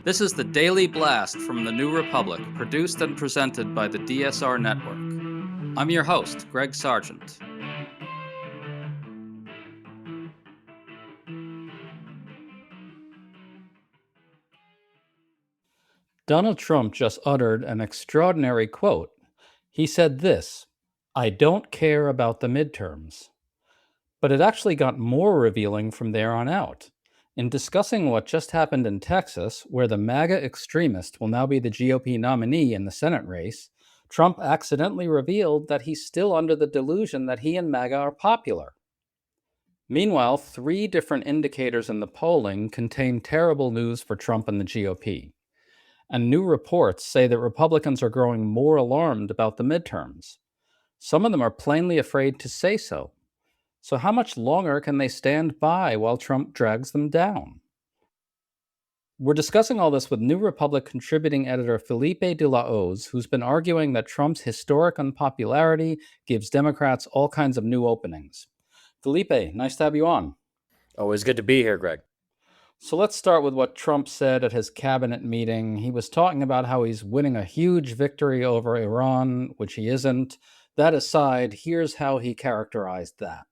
This is the Daily Blast from the New Republic, produced and presented by the DSR Network. I'm your host, Greg Sargent. Donald Trump just uttered an extraordinary quote. He said this, "I don't care about the midterms." But it actually got more revealing from there on out. In discussing what just happened in Texas, where the MAGA extremist will now be the GOP nominee in the Senate race, Trump accidentally revealed that he's still under the delusion that he and MAGA are popular. Meanwhile, 3 different indicators in the polling contain terrible news for Trump and the GOP. And new reports say that Republicans are growing more alarmed about the midterms. Some of them are plainly afraid to say so. So, how much longer can they stand by while Trump drags them down? We're discussing all this with New Republic contributing editor Felipe de la Hoz, who's been arguing that Trump's historic unpopularity gives Democrats all kinds of new openings. Felipe, nice to have you on. Always good to be here, Greg. So let's start with what Trump said at his cabinet meeting. He was talking about how he's winning a huge victory over Iran, which he isn't. That aside, here's how he characterized that.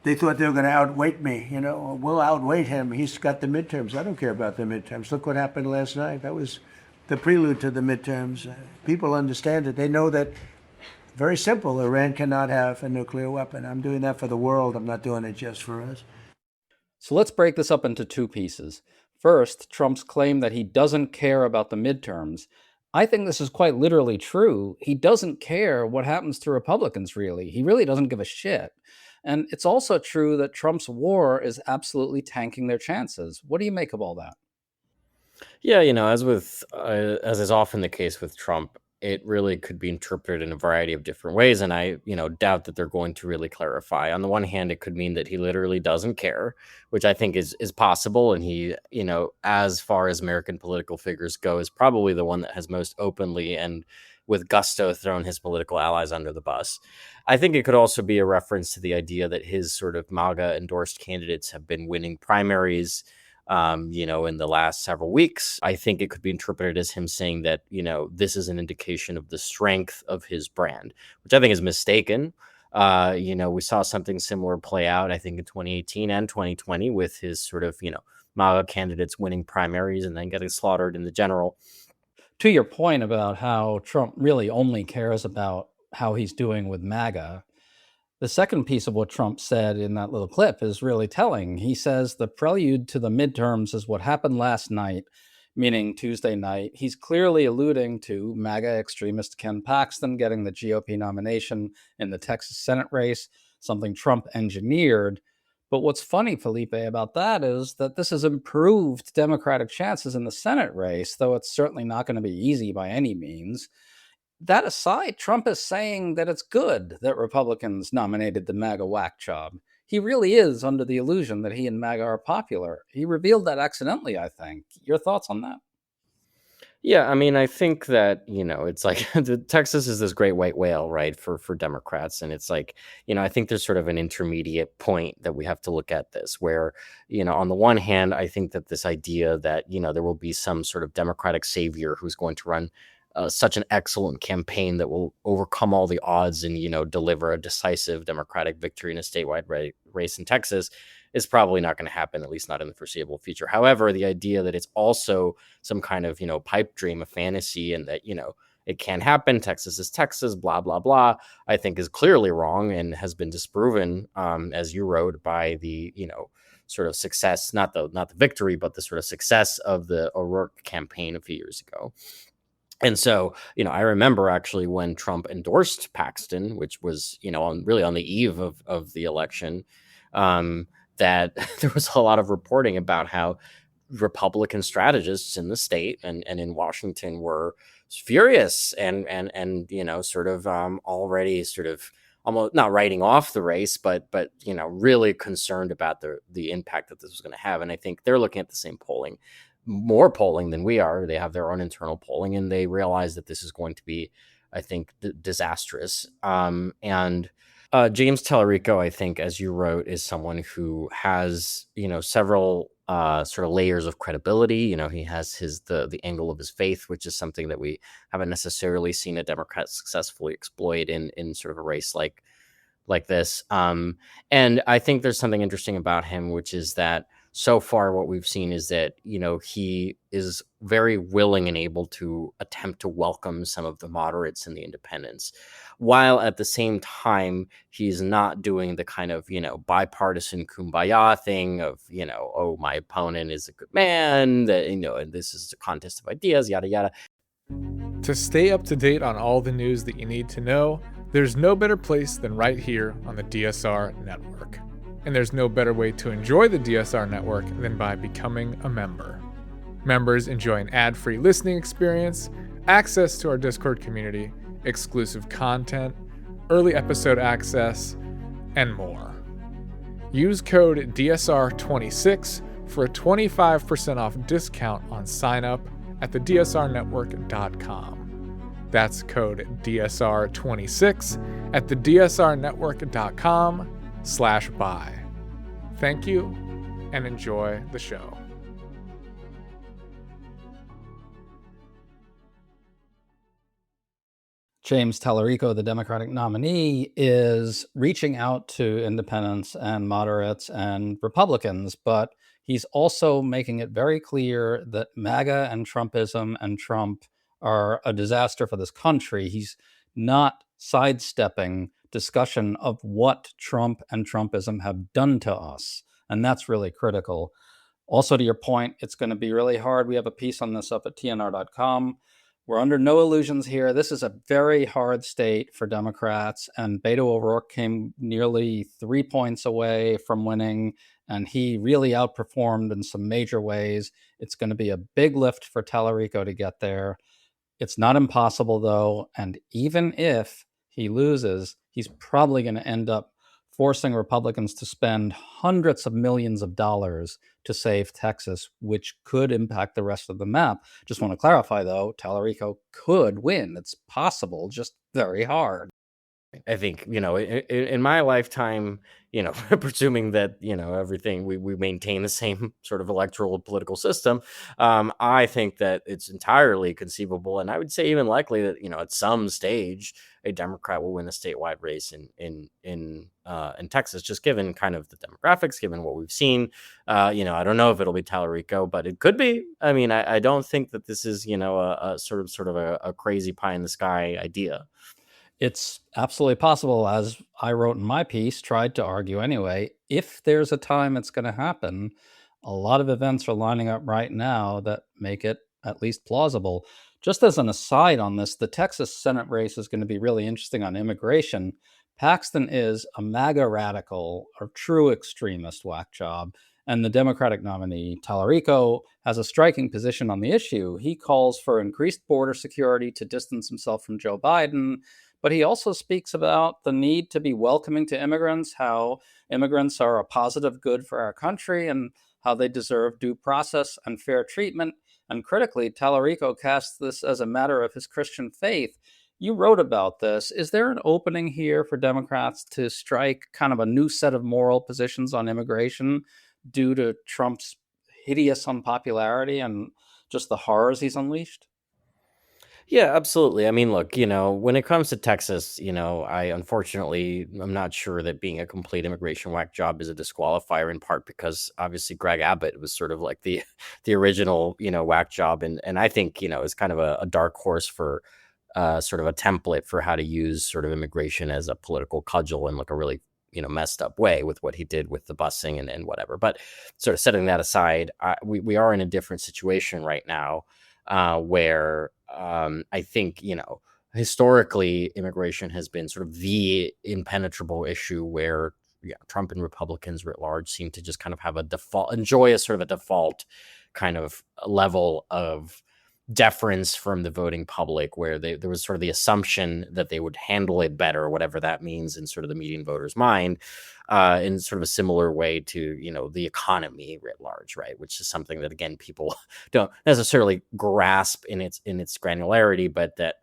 They thought they were going to outweight me. We'll outweight him. He's got the midterms. I don't care about the midterms. Look what happened last night. That was the prelude to the midterms. People understand it. They know that, very simple, Iran cannot have a nuclear weapon. I'm doing that for the world. I'm not doing it just for us. So let's break this up into 2 pieces. First, Trump's claim that he doesn't care about the midterms. I think this is quite literally true. He doesn't care what happens to Republicans, really. He really doesn't give a shit. And it's also true that Trump's war is absolutely tanking their chances. What do you make of all that? Yeah, as is often the case with Trump, it really could be interpreted in a variety of different ways, and I, doubt that they're going to really clarify. On the one hand, it could mean that he literally doesn't care, which I think is possible, and he, as far as American political figures go, is probably the one that has most openly and with gusto thrown his political allies under the bus. I think it could also be a reference to the idea that his sort of MAGA endorsed candidates have been winning primaries, in the last several weeks. I think it could be interpreted as him saying that, this is an indication of the strength of his brand, which I think is mistaken. We saw something similar play out, I think, in 2018 and 2020 with his sort of, MAGA candidates winning primaries and then getting slaughtered in the general. To your point about how Trump really only cares about how he's doing with MAGA, the second piece of what Trump said in that little clip is really telling. He says the prelude to the midterms is what happened last night, meaning Tuesday night. He's clearly alluding to MAGA extremist Ken Paxton getting the GOP nomination in the Texas Senate race, something Trump engineered. But what's funny, Felipe, about that is that this has improved Democratic chances in the Senate race, though it's certainly not going to be easy by any means. That aside, Trump is saying that it's good that Republicans nominated the MAGA whack job. He really is under the illusion that he and MAGA are popular. He revealed that accidentally, I think. Your thoughts on that? Yeah, I mean, I think that, it's like Texas is this great white whale, right, for Democrats. And it's like, I think there's sort of an intermediate point that we have to look at this where, on the one hand, I think that this idea that, there will be some sort of Democratic savior who's going to run such an excellent campaign that will overcome all the odds and, deliver a decisive Democratic victory in a statewide race in Texas is probably not going to happen, at least not in the foreseeable future. However, the idea that it's also some kind of, pipe dream, a fantasy, and that, it can happen, Texas is Texas, blah, blah, blah, I think is clearly wrong and has been disproven, as you wrote, by the, sort of success, not the victory, but the sort of success of the O'Rourke campaign a few years ago. And so, I remember actually when Trump endorsed Paxton, which was, on the eve of the election, that there was a lot of reporting about how Republican strategists in the state and in Washington were furious and sort of already sort of almost not writing off the race, but really concerned about the impact that this was going to have. And I think they're looking at the same polling, more polling than we are. They have their own internal polling, and they realize that this is going to be, I think, disastrous. And James Tallarico, I think, as you wrote, is someone who has, several sort of layers of credibility. He has the angle of his faith, which is something that we haven't necessarily seen a Democrat successfully exploit in sort of a race like this. And I think there's something interesting about him, which is that so far what we've seen is that, he is very willing and able to attempt to welcome some of the moderates and the independents, while at the same time, he's not doing the kind of, bipartisan kumbaya thing of, oh, my opponent is a good man, that, and this is a contest of ideas, yada, yada. To stay up to date on all the news that you need to know, there's no better place than right here on the DSR network. And there's no better way to enjoy the DSR network than by becoming a member. Members enjoy an ad-free listening experience, access to our Discord community, exclusive content, early episode access, and more. Use code DSR26 for a 25% off discount on sign up at thedsrnetwork.com. That's code DSR26 at thedsrnetwork.com/buy. Thank you and enjoy the show. James Tallarico, the Democratic nominee, is reaching out to independents and moderates and Republicans, but he's also making it very clear that MAGA and Trumpism and Trump are a disaster for this country. He's not sidestepping discussion of what Trump and Trumpism have done to us, and that's really critical. Also, to your point, it's going to be really hard. We have a piece on this up at tnr.com. We're under no illusions here. This is a very hard state for Democrats, and Beto O'Rourke came nearly 3 points away from winning, and he really outperformed in some major ways. It's going to be a big lift for Tallarico to get there. It's not impossible, though, and even if he loses, he's probably going to end up forcing Republicans to spend hundreds of millions of dollars to save Texas, which could impact the rest of the map. Just want to clarify, though, Tallarico could win. It's possible, just very hard. I think, in my lifetime, presuming that, everything, we maintain the same sort of electoral political system, I think that it's entirely conceivable, and I would say even likely that, at some stage, a Democrat will win a statewide race in Texas, just given kind of the demographics, given what we've seen. I don't know if it'll be Tallarico, but it could be. I mean, I don't think that this is, a sort of a crazy pie in the sky idea. It's absolutely possible, as I wrote in my piece, tried to argue anyway. If there's a time it's going to happen, a lot of events are lining up right now that make it at least plausible. Just as an aside on this, the Texas Senate race is going to be really interesting on immigration. Paxton is a MAGA radical, a true extremist whack job, and the Democratic nominee, Tallarico, has a striking position on the issue. He calls for increased border security to distance himself from Joe Biden, but he also speaks about the need to be welcoming to immigrants, how immigrants are a positive good for our country, and how they deserve due process and fair treatment. And critically, Tallarico casts this as a matter of his Christian faith. You wrote about this. Is there an opening here for Democrats to strike kind of a new set of moral positions on immigration due to Trump's hideous unpopularity and just the horrors he's unleashed? Yeah, absolutely. I mean, look, when it comes to Texas, I unfortunately, I'm not sure that being a complete immigration whack job is a disqualifier, in part because obviously Greg Abbott was sort of like the original, whack job. And I think, is kind of a dark horse for sort of a template for how to use sort of immigration as a political cudgel in like a really, messed up way with what he did with the busing and whatever. But sort of setting that aside, we are in a different situation right now where I think, historically, immigration has been sort of the impenetrable issue where Trump and Republicans writ large seem to just kind of have enjoy a sort of a default kind of level of deference from the voting public, where there was sort of the assumption that they would handle it better, whatever that means in sort of the median voter's mind, in sort of a similar way to, the economy writ large, right? Which is something that, again, people don't necessarily grasp in its granularity, but that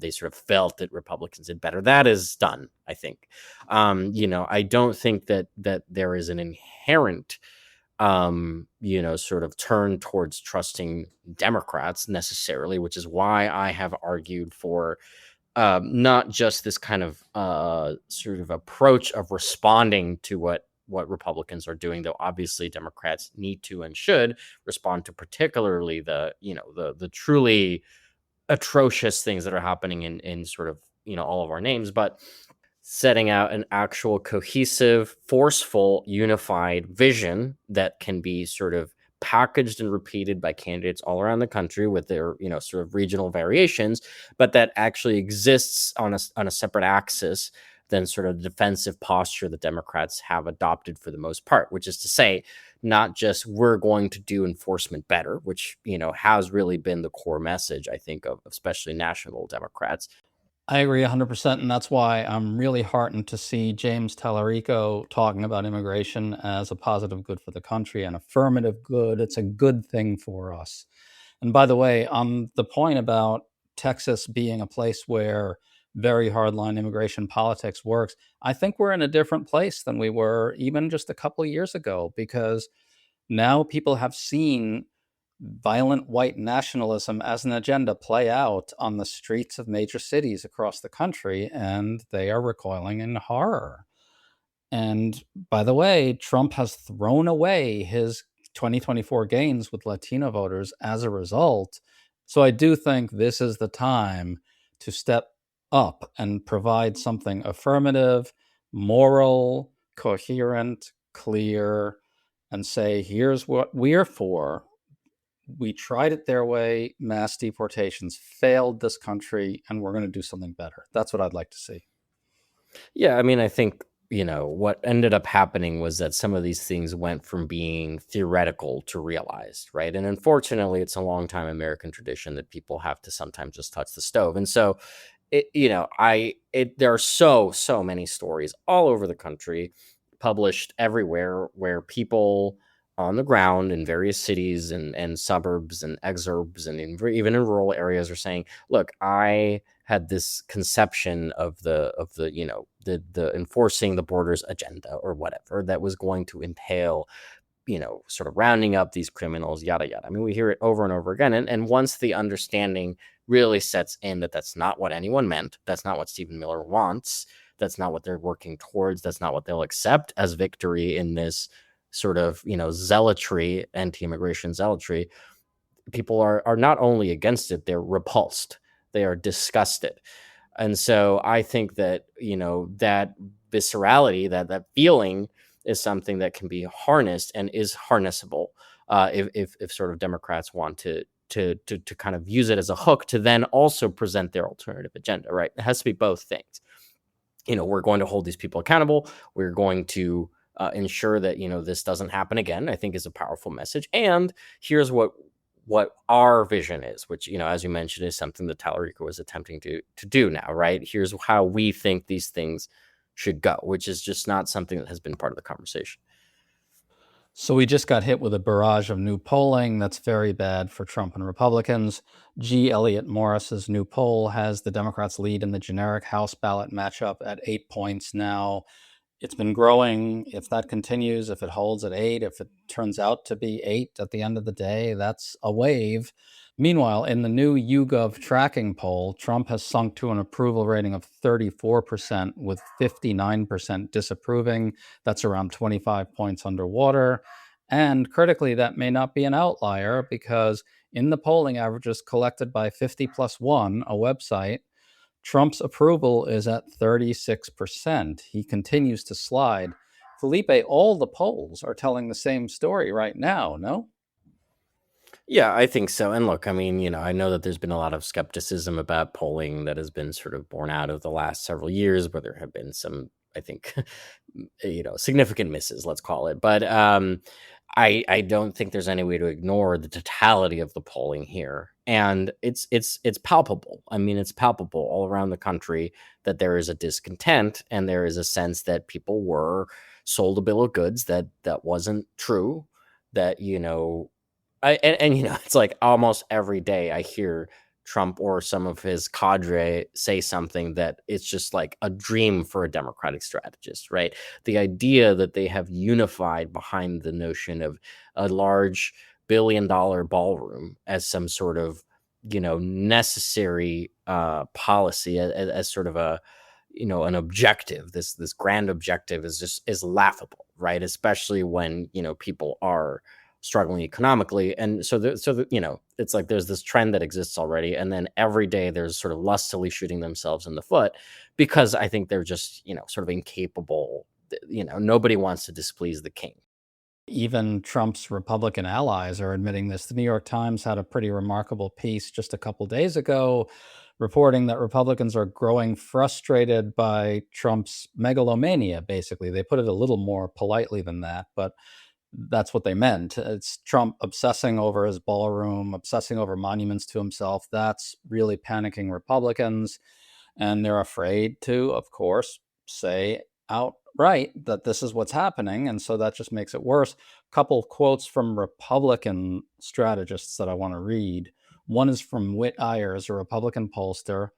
they sort of felt that Republicans did better. That is done, I think. I don't think that there is an inherent sort of turn towards trusting Democrats necessarily, which is why I have argued for not just this kind of sort of approach of responding to what Republicans are doing, though obviously Democrats need to and should respond to particularly the truly atrocious things that are happening in sort of all of our names, but setting out an actual cohesive, forceful, unified vision that can be sort of packaged and repeated by candidates all around the country with their sort of regional variations, but that actually exists on a separate axis than sort of the defensive posture that Democrats have adopted for the most part, which is to say, not just we're going to do enforcement better, which has really been the core message, I think, of especially national Democrats. I agree 100%, and that's why I'm really heartened to see James Tallarico talking about immigration as a positive good for the country, an affirmative good. It's a good thing for us. And by the way, on the point about Texas being a place where very hardline immigration politics works, I think we're in a different place than we were even just a couple of years ago, because now people have seen violent white nationalism as an agenda play out on the streets of major cities across the country, and they are recoiling in horror. And by the way, Trump has thrown away his 2024 gains with Latino voters as a result. So I do think this is the time to step up and provide something affirmative, moral, coherent, clear, and say, here's what we're for. We tried it their way. Mass deportations failed this country, and we're going to do something better. That's what I'd like to see. Yeah, I mean, I think, what ended up happening was that some of these things went from being theoretical to realized, right? And unfortunately, it's a long time American tradition that people have to sometimes just touch the stove. And so, there are so many stories all over the country, published everywhere, where people on the ground in various cities and suburbs and exurbs and even in rural areas are saying, look, I had this conception of the enforcing the borders agenda or whatever that was going to entail sort of rounding up these criminals, yada yada. I mean, we hear it over and over again, and once the understanding really sets in that that's not what anyone meant, that's not what Stephen Miller wants, that's not what they're working towards, that's not what they'll accept as victory in this sort of zealotry, anti-immigration zealotry, people are not only against it, they're repulsed, they are disgusted. And so I think that that viscerality, that feeling, is something that can be harnessed and is harnessable if sort of Democrats want to kind of use it as a hook to then also present their alternative agenda, right? It has to be both things. We're going to hold these people accountable. We're going to ensure that this doesn't happen again, I think is a powerful message. And here's what our vision is, which as you mentioned, is something that Tallarico is attempting to do now, right? Here's how we think these things should go, which is just not something that has been part of the conversation. So we just got hit with a barrage of new polling that's very bad for Trump and Republicans. G. Elliott Morris's new poll has the Democrats lead in the generic House ballot matchup at 8 points now. It's been growing. If that continues, if it holds at 8, if it turns out to be 8 at the end of the day, that's a wave. Meanwhile, in the new YouGov tracking poll, Trump has sunk to an approval rating of 34%, with 59% disapproving. That's around 25 points underwater. And critically, that may not be an outlier, because in the polling averages collected by 50 Plus One, a website, Trump's approval is at 36%. He continues to slide. Felipe, all the polls are telling the same story right now, no? Yeah, I think so. And look, I mean, I know that there's been a lot of skepticism about polling that has been sort of born out of the last several years, where there have been some, I think, significant misses, let's call it. But I don't think there's any way to ignore the totality of the polling here. And it's palpable. I mean, it's palpable all around the country that there is a discontent, and there is a sense that people were sold a bill of goods that wasn't true, that, it's like almost every day I hear Trump or some of his cadre say something that it's just like a dream for a Democratic strategist, right? The idea that they have unified behind the notion of a large billion-dollar ballroom as some sort of, necessary policy, as sort of a, an objective. This grand objective is laughable, right? Especially when people are struggling economically. And it's like there's this trend that exists already, and then every day there's sort of lustily shooting themselves in the foot, because I think they're just sort of incapable. Nobody wants to displease the king. Even Trump's Republican allies are admitting this. The New York Times had a pretty remarkable piece just a couple days ago reporting that Republicans are growing frustrated by Trump's megalomania, basically. They put it a little more politely than that, but that's what they meant. It's Trump obsessing over his ballroom, obsessing over monuments to himself. That's really panicking Republicans. And they're afraid to, of course, say outright that this is what's happening. And so that just makes it worse. A couple quotes from Republican strategists that I want to read. One is from Whit Ayers, a Republican pollster.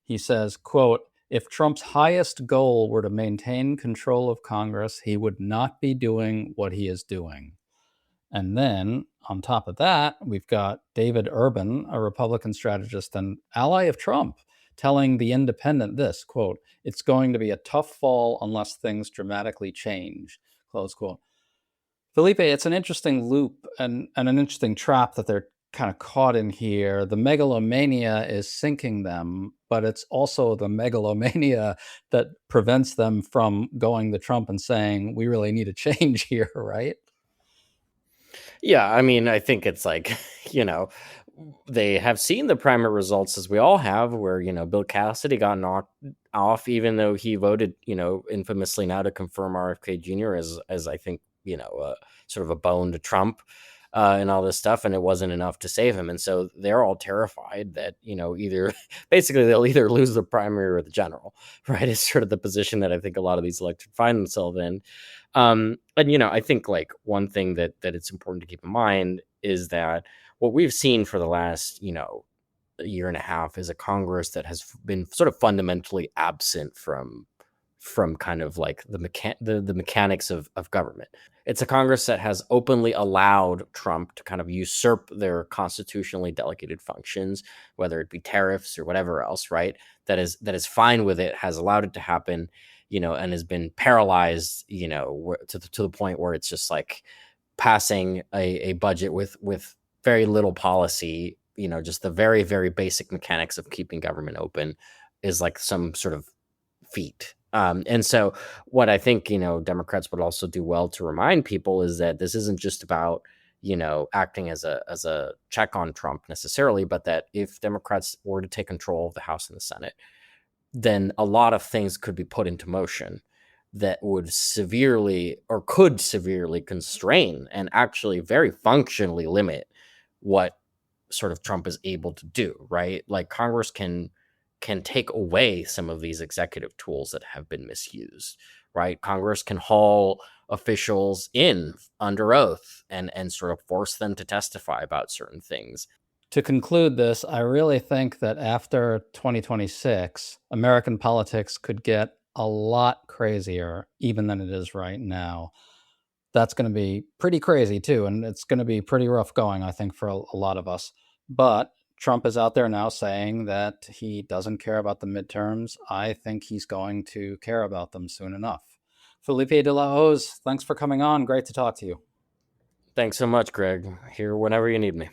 He says, quote, "If Trump's highest goal were to maintain control of Congress, he would not be doing what he is doing." And then on top of that, we've got David Urban, a Republican strategist and ally of Trump, telling The Independent this, quote, "It's going to be a tough fall unless things dramatically change," close quote. Felipe, it's an interesting loop and an interesting trap that they're kind of caught in here. The megalomania is sinking them, but it's also the megalomania that prevents them from going to Trump and saying, we really need a change here, right? Yeah, I mean, I think it's like, they have seen the primary results, as we all have, where, Bill Cassidy got knocked off, even though he voted, infamously now to confirm RFK Jr. as I think, sort of a bone to Trump and all this stuff. And it wasn't enough to save him. And so they're all terrified that, either basically they'll either lose the primary or the general, right? It's sort of the position that I think a lot of these electors find themselves in. And I think like one thing that it's important to keep in mind is that what we've seen for the last a year and a half is a Congress that has been sort of fundamentally absent from kind of like the mechanics of government. It's a Congress that has openly allowed Trump to kind of usurp their constitutionally delegated functions, whether it be tariffs or whatever else, right? That is fine with it, has allowed it to happen, and has been paralyzed, to the point where it's just like passing a budget with very little policy, just the very, very basic mechanics of keeping government open is like some sort of feat. And so what I think, Democrats would also do well to remind people is that this isn't just about, acting as a check on Trump necessarily, but that if Democrats were to take control of the House and the Senate, then a lot of things could be put into motion that would could severely constrain and actually very functionally limit what sort of Trump is able to do, right? Like Congress can take away some of these executive tools that have been misused, right? Congress can haul officials in under oath and sort of force them to testify about certain things. To conclude this, I really think that after 2026, American politics could get a lot crazier even than it is right now. That's going to be pretty crazy too, and it's going to be pretty rough going, I think, for a lot of us. But Trump is out there now saying that he doesn't care about the midterms. I think he's going to care about them soon enough. Felipe de la Hoz, thanks for coming on. Great to talk to you. Thanks so much, Greg. Here whenever you need me.